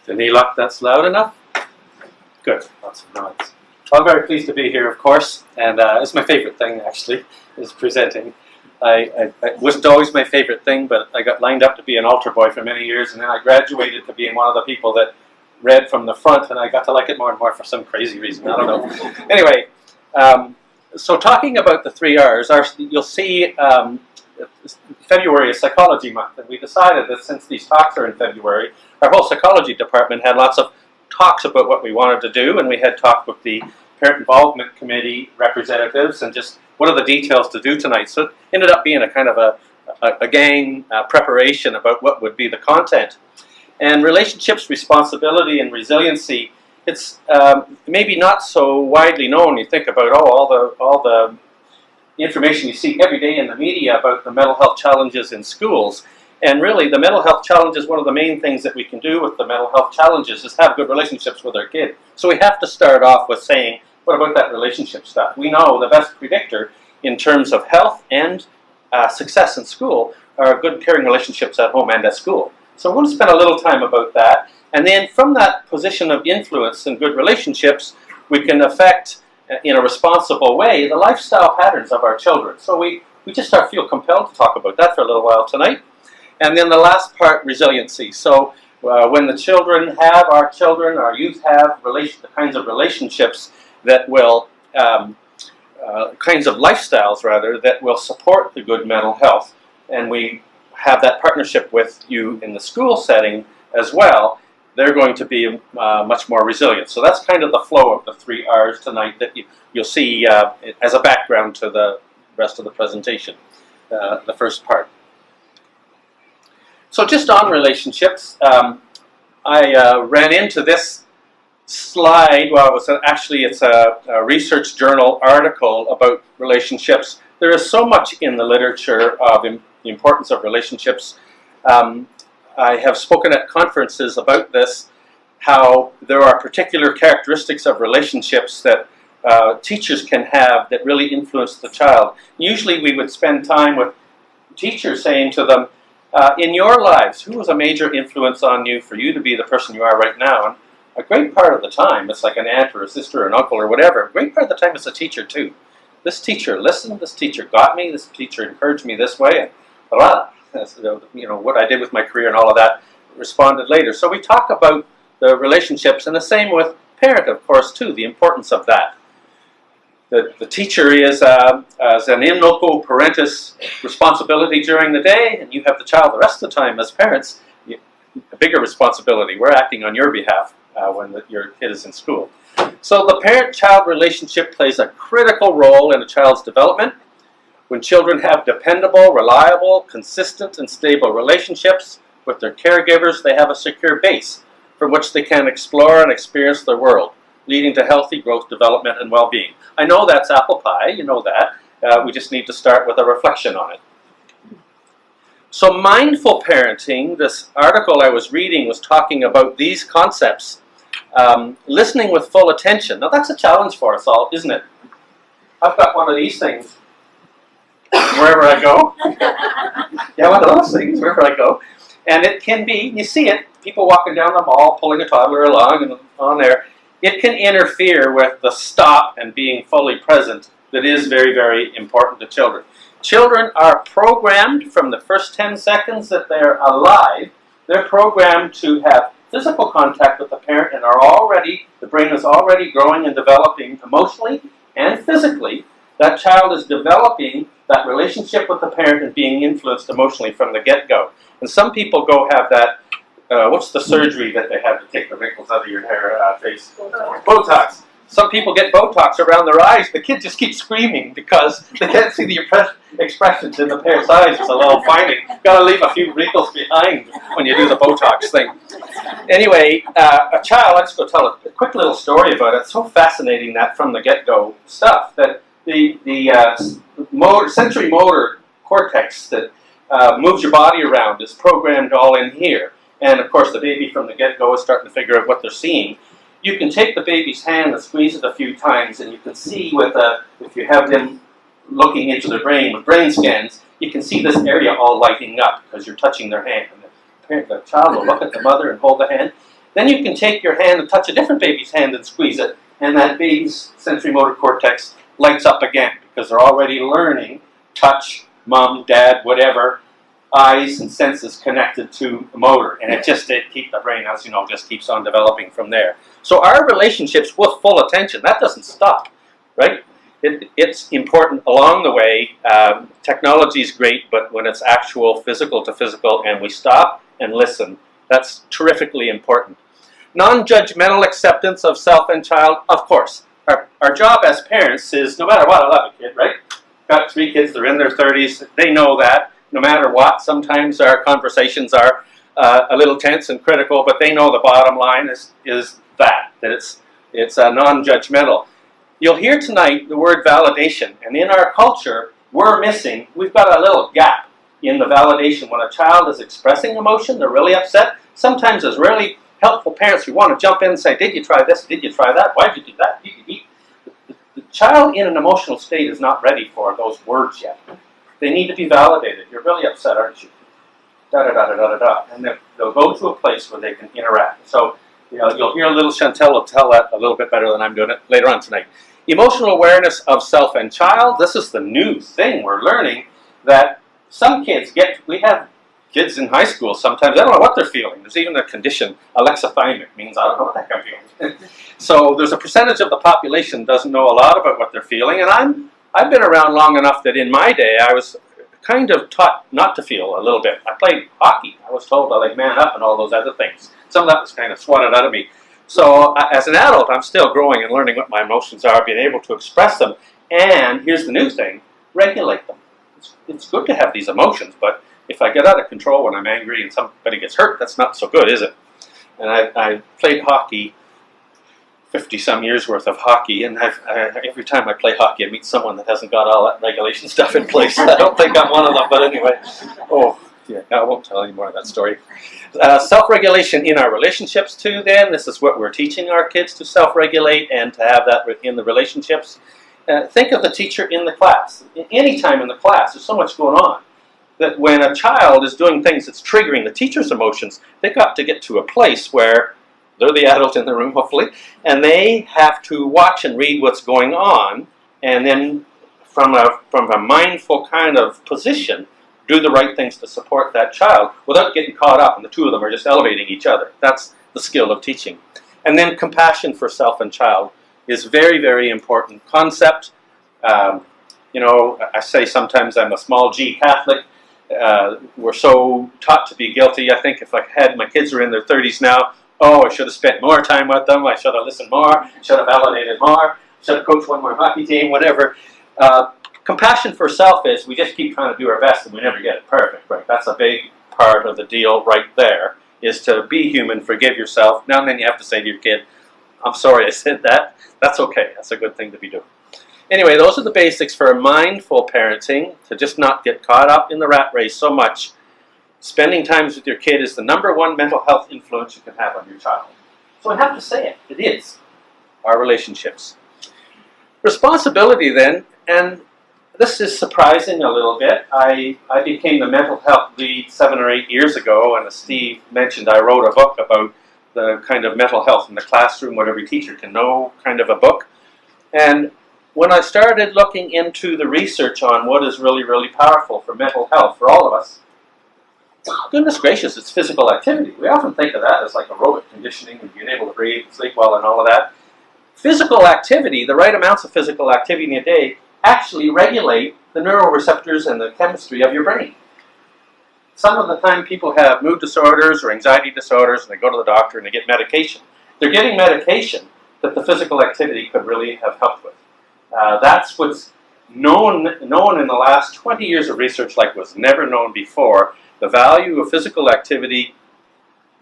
Any luck that's loud enough? Good, lots of noise. Well, I'm very pleased to be here, of course, and it's my favorite thing, actually, is presenting. It wasn't always my favorite thing, but I got lined up to be an altar boy for many years, and then I graduated to being one of the people that read from the front, and I got to like it more and more for some crazy reason. I don't know. Anyway, so talking about the 3 R's, you'll see February is Psychology Month, and we decided that since these talks are in February, our whole psychology department had lots of talks about what we wanted to do, and we had talked with the Parent Involvement Committee representatives and just what are the details to do tonight. So it ended up being a kind of a gang preparation about what would be the content. And relationships, responsibility, and resiliency, it's maybe not so widely known. You think about all the information you see every day in the media about the mental health challenges in schools. And really, the mental health challenge is one of the main things that we can do with the mental health challenges is have good relationships with our kid. So we have to start off with saying, what about that relationship stuff? We know the best predictor in terms of health and success in school are good caring relationships at home and at school. So we're going to spend a little time about that. And then from that position of influence and good relationships, we can affect, in a responsible way, the lifestyle patterns of our children. So we just feel compelled to talk about that for a little while tonight. And then the last part, resiliency. So when the children have, our youth have the kinds of relationships that will, kinds of lifestyles rather, that will support the good mental health. And we have that partnership with you in the school setting as well, they're going to be much more resilient. So that's kind of the flow of the 3 R's tonight that you'll see as a background to the rest of the presentation, the first part. So just on relationships, I ran into this slide. Well, it's a research journal article about relationships. There is so much in the literature of the importance of relationships. I have spoken at conferences about this, how there are particular characteristics of relationships that teachers can have that really influence the child. Usually we would spend time with teachers saying to them, in your lives, who was a major influence on you for you to be the person you are right now? And a great part of the time, it's like an aunt or a sister or an uncle or whatever. A great part of the time it's a teacher too. This teacher listened, this teacher got me, this teacher encouraged me this way, and blah, what I did with my career and all of that responded later. So we talk about the relationships, and the same with parent, of course, too, the importance of that. The teacher is as an in loco parentis responsibility during the day, and you have the child the rest of the time as parents, a bigger responsibility. We're acting on your behalf when your kid is in school. So the parent-child relationship plays a critical role in a child's development. When children have dependable, reliable, consistent, and stable relationships with their caregivers, they have a secure base from which they can explore and experience the world, leading to healthy growth, development, and well-being. I know that's apple pie, you know that. We just need to start with a reflection on it. So mindful parenting, this article I was reading was talking about these concepts. Listening with full attention. Now that's a challenge for us all, isn't it? I've got one of these things wherever I go. Yeah, one of those things wherever I go. And it can be, you see it, people walking down the mall, pulling a toddler along and on there. It can interfere with the stop and being fully present that is very, very important to children. Children are programmed from the first 10 seconds that they're alive. They're programmed to have physical contact with the parent and the brain is already growing and developing emotionally and physically. That child is developing that relationship with the parent and being influenced emotionally from the get-go. And some people go have that, what's the surgery that they have to take the wrinkles out of your hair, face? Botox. Some people get Botox around their eyes. The kid just keeps screaming because they can't see the expressions in the parent's eyes. It's a little finding. Got to leave a few wrinkles behind when you do the Botox thing. Anyway, a child, let's go tell a quick little story about it. It's so fascinating that from the get-go stuff that the sensory motor cortex that moves your body around is programmed all in here. And of course the baby from the get-go is starting to figure out what they're seeing. You can take the baby's hand and squeeze it a few times, and you can see if you have them looking into their brain with brain scans, you can see this area all lighting up because you're touching their hand. And the child will look at the mother and hold the hand, Then you can take your hand and touch a different baby's hand and squeeze it, and that baby's sensory motor cortex lights up again because they're already learning touch, mom, dad, whatever, eyes and senses connected to the motor, and it keeps the brain, as you know, just keeps on developing from there. So our relationships with full attention, that doesn't stop, right? It's important along the way. Technology is great, but when it's actual physical to physical and we stop and listen, that's terrifically important. Non-judgmental acceptance of self and child, of course. Our job as parents is, no matter what, I love a kid, right? Got 3 kids, they're in their 30s, they know that. No matter what, sometimes our conversations are a little tense and critical, but they know the bottom line is that it's non-judgmental. You'll hear tonight the word validation, and in our culture, we've got a little gap in the validation. When a child is expressing emotion, they're really upset. Sometimes as really helpful parents, we want to jump in and say, did you try this, did you try that, why did you do that, The child in an emotional state is not ready for those words yet. They need to be validated. You're really upset, aren't you? Da-da-da-da-da-da. And they'll go to a place where they can interact. So you'll hear a little Chantel will tell that a little bit better than I'm doing it later on tonight. Emotional awareness of self and child. This is the new thing we're learning, that some kids we have kids in high school sometimes, I don't know what they're feeling. There's even a condition, alexithymic, means I don't know what the heck I'm feeling. So there's a percentage of the population doesn't know a lot about what they're feeling, and I've been around long enough that in my day I was kind of taught not to feel a little bit. I played hockey. I was told to man up and all those other things. Some of that was kind of swatted out of me. So as an adult, I'm still growing and learning what my emotions are, being able to express them. And here's the new thing, regulate them. It's good to have these emotions, but if I get out of control when I'm angry and somebody gets hurt, that's not so good, is it? And I played hockey, 50-some years worth of hockey, and every time I play hockey, I meet someone that hasn't got all that regulation stuff in place. I don't think I'm one of them, but anyway. Oh, yeah, I won't tell any more of that story. Self-regulation in our relationships, too, then. This is what we're teaching our kids, to self-regulate and to have that in the relationships. Think of the teacher in the class. Any time in the class, there's so much going on that when a child is doing things that's triggering the teacher's emotions, they've got to get to a place where they're the adult in the room, hopefully, and they have to watch and read what's going on, and then from a mindful kind of position, do the right things to support that child without getting caught up, and the two of them are just elevating each other. That's the skill of teaching. And then compassion for self and child is very, very important concept. I say sometimes I'm a small G Catholic. We're so taught to be guilty. I think if my kids are in their 30s now, I should have spent more time with them, I should have listened more, should have validated more, should have coached one more hockey team, whatever. Compassion for self is we just keep trying to do our best and we never get it perfect, right? That's a big part of the deal right there, is to be human, forgive yourself. Now and then you have to say to your kid, I'm sorry I said that. That's okay. That's a good thing to be doing. Anyway, those are the basics for mindful parenting, to just not get caught up in the rat race so much. Spending time with your kid is the #1 mental health influence you can have on your child. So I have to say it. It is. Our relationships. Responsibility then, and this is surprising a little bit. I became the mental health lead 7 or 8 years ago, and as Steve mentioned, I wrote a book about the kind of mental health in the classroom, what every teacher can know, kind of a book. And when I started looking into the research on what is really, really powerful for mental health for all of us, goodness gracious, it's physical activity. We often think of that as like aerobic conditioning and being able to breathe, sleep well, and all of that. Physical activity, the right amounts of physical activity in a day, actually regulate the neuroreceptors and the chemistry of your brain. Some of the time people have mood disorders or anxiety disorders and they go to the doctor and they get medication. They're getting medication that the physical activity could really have helped with. That's what's known in the last 20 years of research like was never known before, the value of physical activity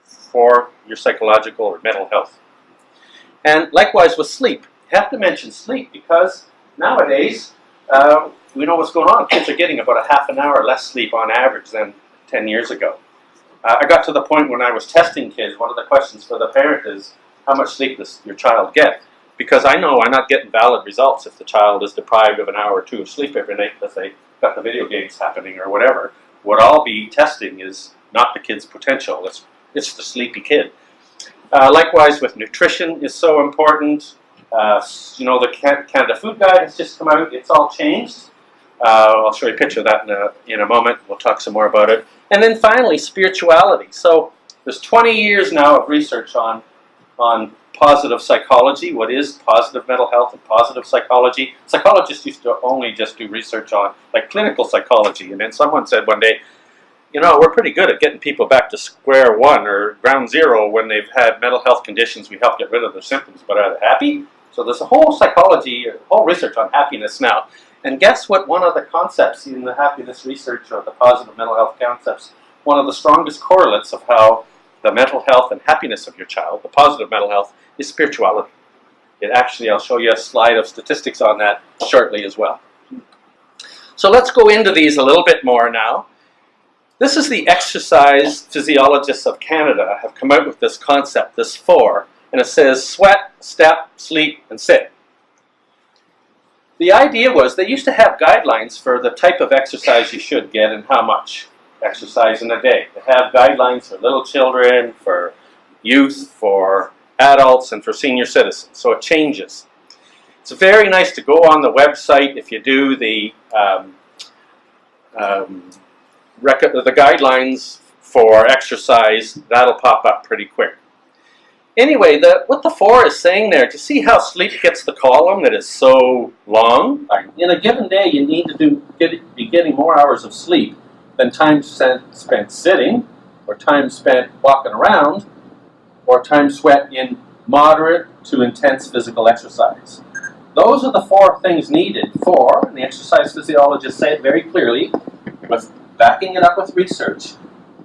for your psychological or mental health. And likewise with sleep. You have to mention sleep because nowadays we know what's going on. Kids are getting about a half an hour less sleep on average than 10 years ago. I got to the point when I was testing kids, one of the questions for the parent is, how much sleep does your child get? Because I know I'm not getting valid results if the child is deprived of an hour or two of sleep every night because they've got the video games happening or whatever. What I'll be testing is not the kid's potential, it's the sleepy kid. Likewise with nutrition is so important. You know, the Canada Food Guide has just come out. It's all changed. I'll show you a picture of that in a moment. We'll talk some more about it. And then finally, spirituality. So there's 20 years now of research on positive psychology. What is positive mental health and positive psychology? Psychologists used to only just do research on like clinical psychology. And then someone said one day, you know, we're pretty good at getting people back to square one or ground zero when they've had mental health conditions. We help get rid of their symptoms, but are they happy? So there's a whole psychology, a whole research on happiness now. And guess what one of the concepts in the happiness research or the positive mental health concepts, one of the strongest correlates of how the mental health and happiness of your child, the positive mental health, is spirituality. It actually, I'll show you a slide of statistics on that shortly as well. So let's go into these a little bit more now. This is the exercise physiologists of Canada have come out with this concept, this 4, and it says sweat, step, sleep, and sit. The idea was they used to have guidelines for the type of exercise you should get and how much exercise in a day. They have guidelines for little children, for youth, for adults, and for senior citizens. So it changes. It's very nice to go on the website if you do the guidelines for exercise. That'll pop up pretty quick. Anyway, what the 4 is saying there, to see how sleep gets the column that is so long. In a given day, you need to be getting more hours of sleep than time spent sitting, or time spent walking around, or time spent in moderate to intense physical exercise. Those are the 4 things needed for, and the exercise physiologists say it very clearly, with backing it up with research,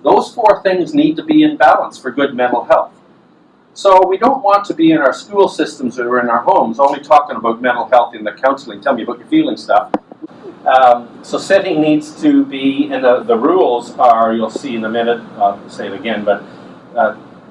those 4 things need to be in balance for good mental health. So we don't want to be in our school systems or in our homes only talking about mental health in the counseling, tell me about your feeling stuff. So sitting needs to be, and the rules are, you'll see in a minute, I'll say it again, but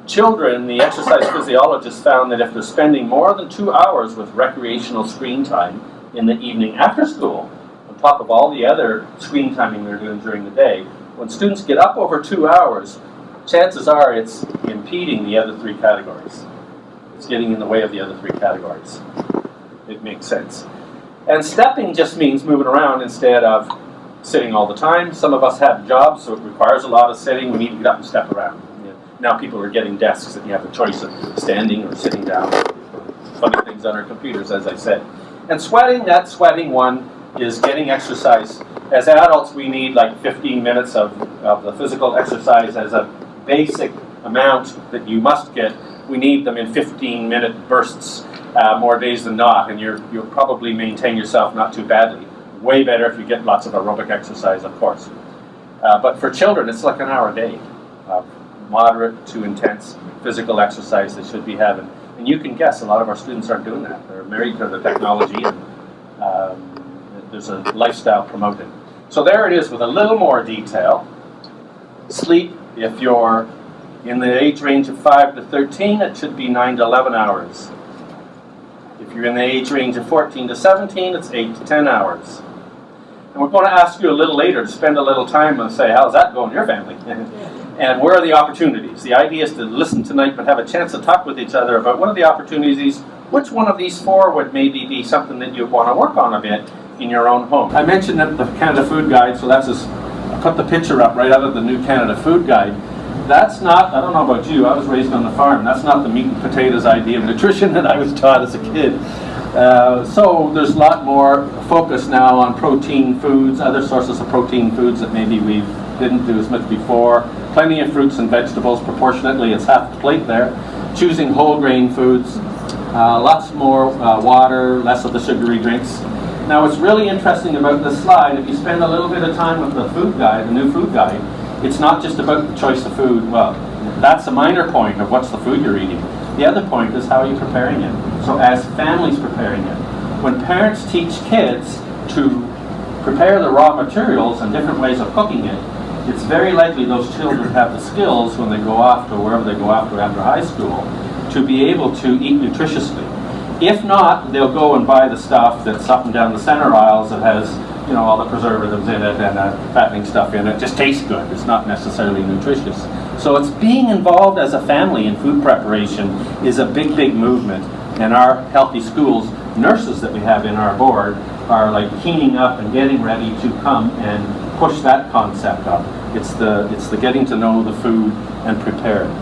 children, the exercise physiologists found that if they're spending more than 2 hours with recreational screen time in the evening after school, on top of all the other screen timing they're doing during the day, when students get up over 2 hours, chances are it's impeding the other 3 categories. It's getting in the way of the other 3 categories. It makes sense. And stepping just means moving around instead of sitting all the time. Some of us have jobs, so it requires a lot of sitting. We need to get up and step around. Now people are getting desks and you have a choice of standing or sitting down. Funny things on our computers, as I said. And sweating, that sweating one is getting exercise. As adults, we need like 15 minutes of the physical exercise as a basic amount that you must get. We need them in 15-minute bursts, more days than not, and you'll probably maintain yourself not too badly. Way better if you get lots of aerobic exercise, of course. But for children, it's like an hour a day of moderate to intense physical exercise they should be having. And you can guess, a lot of our students aren't doing that. They're married to the technology, and there's a lifestyle promoted. So there it is with a little more detail. Sleep, if you're in the age range of 5 to 13, it should be 9 to 11 hours. If you're in the age range of 14 to 17, it's 8 to 10 hours. And we're going to ask you a little later to spend a little time and say, how's that going in your family? And where are the opportunities? The idea is to listen tonight but have a chance to talk with each other about what are the opportunities, which one of these 4 would maybe be something that you want to work on a bit in your own home. I mentioned that the Canada Food Guide, so that's just, I put the picture up right out of the new Canada Food Guide. That's not, I don't know about you, I was raised on the farm, that's not the meat and potatoes idea of nutrition that I was taught as a kid. So there's a lot more focus now on protein foods, other sources of protein foods that maybe we didn't do as much before. Plenty of fruits and vegetables, proportionately it's half the plate there. Choosing whole grain foods, lots more water, less of the sugary drinks. Now what's really interesting about this slide, if you spend a little bit of time with the food guide, the new food guide, it's not just about the choice of food. Well, that's a minor point of what's the food you're eating. The other point is how you're preparing it. So as families preparing it. When parents teach kids to prepare the raw materials and different ways of cooking it, it's very likely those children have the skills when they go off to wherever they go off to after high school to be able to eat nutritiously. If not, they'll go and buy the stuff that's up and down the center aisles that has, you know, all the preservatives in it and fattening stuff in it. It just tastes good. It's not necessarily nutritious. So it's being involved as a family in food preparation is a big, big movement. And our Healthy Schools nurses that we have in our board are like keening up and getting ready to come and push that concept up. It's the getting to know the food and prepare it.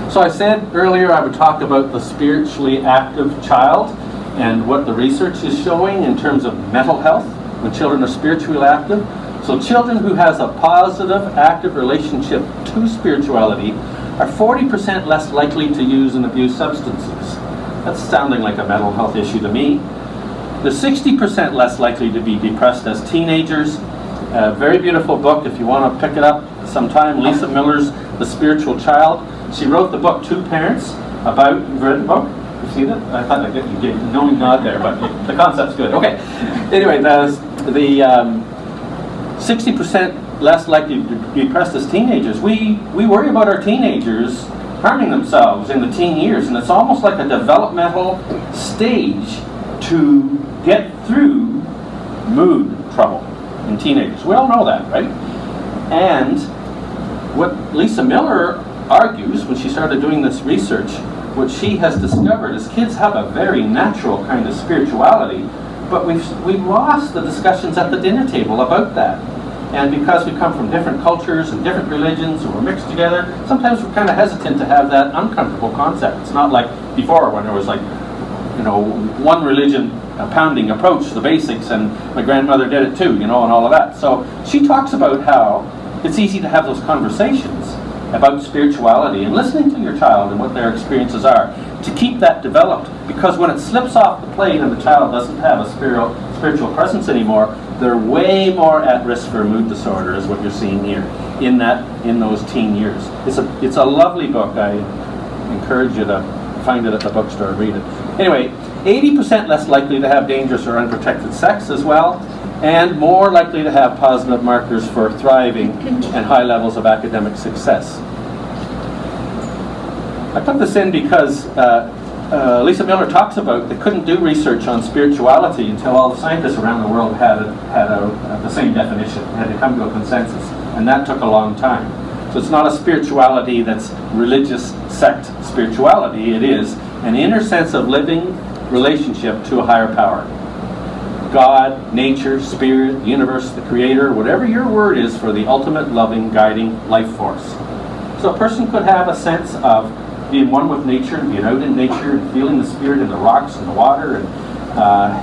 So I said earlier I would talk about the spiritually active child and what the research is showing in terms of mental health when children are spiritually active. So children who has a positive, active relationship to spirituality are 40% less likely to use and abuse substances. That's sounding like a mental health issue to me. They're 60% less likely to be depressed as teenagers. A very beautiful book, if you want to pick it up sometime, Lisa Miller's The Spiritual Child. She wrote the book to parents about, you've read the book? You've seen it? I thought you gave a knowing nod there, but the concept's good. Okay. Anyway, the 60% less likely to be depressed as teenagers. We worry about our teenagers harming themselves in the teen years, and it's almost like a developmental stage to get through mood trouble in teenagers. We all know that, right? And what Lisa Miller argues when she started doing this research, what she has discovered is kids have a very natural kind of spirituality, but we've lost the discussions at the dinner table about that. And because we come from different cultures and different religions and we're mixed together, sometimes we're kind of hesitant to have that uncomfortable concept. It's not like before when there was like, one religion pounding approach, the basics, and my grandmother did it too, and all of that. So she talks about how it's easy to have those conversations about spirituality and listening to your child and what their experiences are to keep that developed, because when it slips off the plate and the child doesn't have a spiritual presence anymore, they're way more at risk for mood disorder, is what you're seeing here in those teen years. It's a lovely book. I encourage you to find it at the bookstore, read it. Anyway, 80% less likely to have dangerous or unprotected sex as well, and more likely to have positive markers for thriving and high levels of academic success. I put this in because Lisa Miller talks about they couldn't do research on spirituality until all the scientists around the world had the same definition, had to come to a consensus, and that took a long time. So it's not a spirituality that's religious sect spirituality, it is an inner sense of living relationship to a higher power. God, nature, spirit, the universe, the creator, whatever your word is for the ultimate loving, guiding life force. So a person could have a sense of being one with nature and being out in nature and feeling the spirit in the rocks and the water, and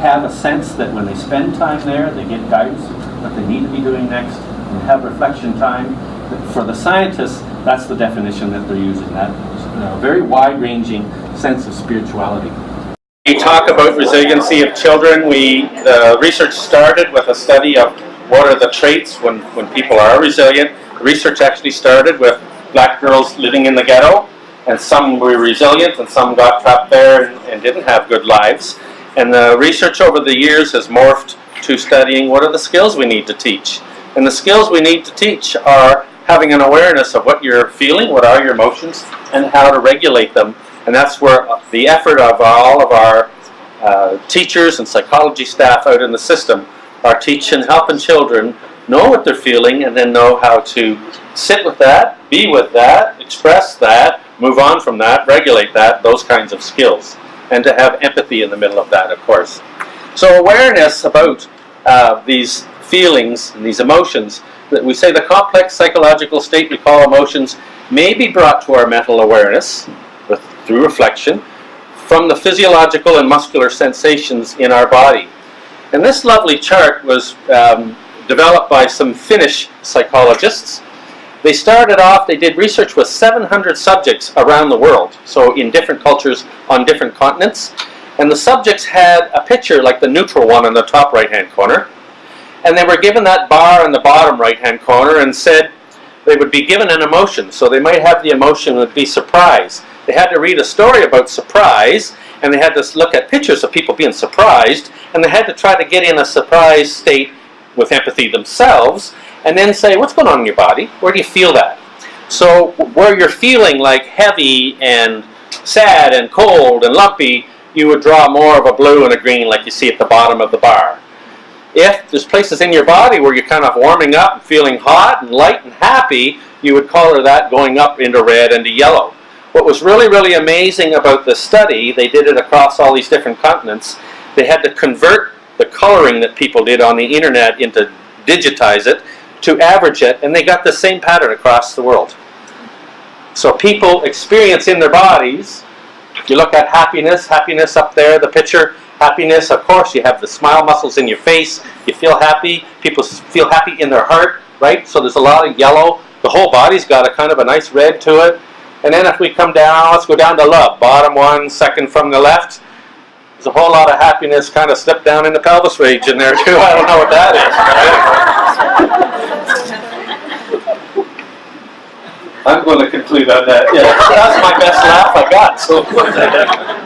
have a sense that when they spend time there, they get guidance what they need to be doing next, and have reflection time. For the scientists, that's the definition that they're using, that very wide-ranging sense of spirituality. We talk about resiliency of children. The research started with a study of what are the traits when people are resilient. The research actually started with black girls living in the ghetto, and some were resilient and some got trapped there and didn't have good lives. And the research over the years has morphed to studying what are the skills we need to teach. And the skills we need to teach are having an awareness of what you're feeling, what are your emotions, and how to regulate them. And that's where the effort of all of our teachers and psychology staff out in the system are teaching, helping children know what they're feeling and then know how to sit with that, be with that, express that, move on from that, regulate that, those kinds of skills. And to have empathy in the middle of that, of course. So awareness about these feelings and these emotions, that we say the complex psychological state we call emotions may be brought to our mental awareness through reflection from the physiological and muscular sensations in our body. And this lovely chart was developed by some Finnish psychologists. They started off, they did research with 700 subjects around the world, so in different cultures on different continents. And the subjects had a picture like the neutral one in the top right-hand corner. And they were given that bar in the bottom right-hand corner and said they would be given an emotion. So they might have the emotion would be surprise. They had to read a story about surprise, and they had to look at pictures of people being surprised, and they had to try to get in a surprise state with empathy themselves, and then say, what's going on in your body? Where do you feel that? So where you're feeling like heavy and sad and cold and lumpy, you would draw more of a blue and a green like you see at the bottom of the bar. If there's places in your body where you're kind of warming up and feeling hot and light and happy, you would color that going up into red and to yellow. What was really, really amazing about the study, they did it across all these different continents, they had to convert the coloring that people did on the internet into digitize it, to average it, and they got the same pattern across the world. So people experience in their bodies, if you look at happiness, happiness up there, the picture, happiness, of course, you have the smile muscles in your face, you feel happy, people feel happy in their heart, right? So there's a lot of yellow, the whole body's got a kind of a nice red to it. And then if we come down, let's go down to love, bottom one, second from the left. There's a whole lot of happiness kind of slipped down in the pelvis region there too. I don't know what that is. I'm going to conclude on that. Yeah, that's my best laugh I got so far.